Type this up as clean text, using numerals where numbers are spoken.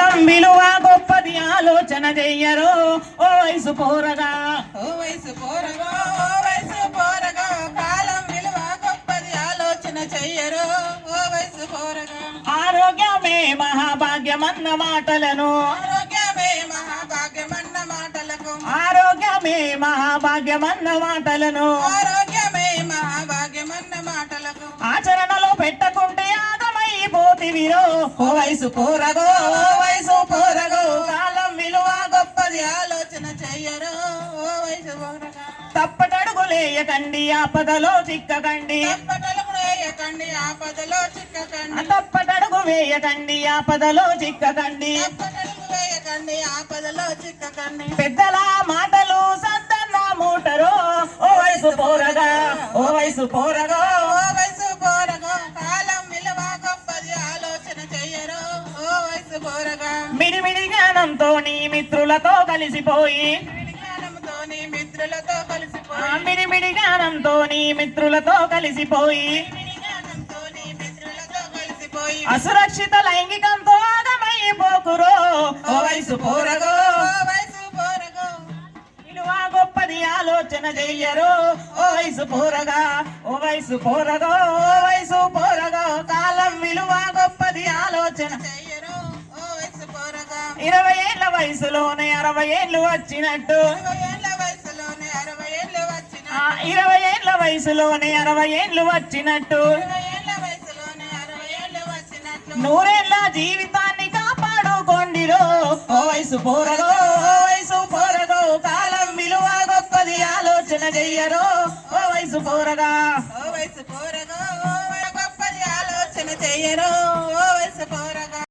కాలం విలువ గొప్పది ఆలోచన చెయ్యరు ఓ వయసు పోరగా ఓ వయసు పోరగా ఓ వయసు పోరగా కాలం విలువ గొప్పది ఆలోచన చెయ్యరు ఓ వయసు పోరగా ఆరోగ్యమే మహాభాగ్యమన్న మాటలను ఆరోగ్యమే మహాభాగ్యమన్న మాటలకు ఆరోగ్యమే మహాభాగ్యమన్న మాటలను ఆరోగ్యమే మహాభాగ్యమన్న మాటలకు ఆచరణలో పెట్టకుంటే ఆగమైపోతివిరో ఓ వయసు పోరగో ఓ వయసు పోరగో కాలం విలువ గొప్పది ఆలోచన చెయ్యరు ఓ వయసు పోరగా తప్పటడుగులేయకండి ఆపదలో చిక్కకండి తప్పటడుగు వేయకండి ఆపదలో చిక్కకండి తప్పటడుగు వేయకండి ఆపదలో చిక్కకండి తప్పటడుగు వేయకండి ఆపదలో చిక్కకండి పెద్దల మాటలు సద్దన్న మూటరో ఓ వయసు పోరగా ఓ వయసు పోరగో ఓ వయసు పోరగా కాలం విలువ గొప్పది ఆలోచన చెయ్యరు ఓ వయసు పోరగా మిడిమిడి జ్ఞానంతో నీ మిత్రులతో కలిసిపోయి జ్ఞానంతో నీ మిత్రులతో కలిసిపోయి మిడిమిడి జ్ఞానంతో నీ మిత్రులతో కలిసిపోయి జ్ఞానంతో నీ మిత్రులతో కలిసిపోయి అసురక్షిత లైంగికంతో ఆగమైపోకురో ఓ వయసు పోరగో ఓ వయసు పోరగా విలువ గొప్పది ఆలోచన చెయ్యరు ఓ వయసు పోరగా ఓ వయసు పోరగో ఓ వయసు పోరగో కాలం విలువ గొప్పది ఆలోచన చెయ్యరు ఓ వయసు పోరగా 20 ఏళ్ల వయసులోనే 60 ఏళ్ళు వచ్చినట్టు 20 ఏళ్ల వయసులోనే 60 ఏళ్ళు వచ్చిన 20 ఏళ్ల వయసులోనే 60 ఏళ్ళు వచ్చినట్టు 20 ఏళ్ల వయసులోనే 60 ఏళ్ళు వచ్చినట్లు 100 ఏళ్ల జీవితాన్ని కాపాడుకోండిరో ఓ వయసు పోరగో ఓ వయసు పోరగో కాలం విలువ గొప్పది ఆలోచన చెయ్యరు ఓ వయసు పోరగా ఓ వయసు పోరగా ఓ గొప్పది ఆలోచన చెయ్యరు ఓ వయసు పోరగా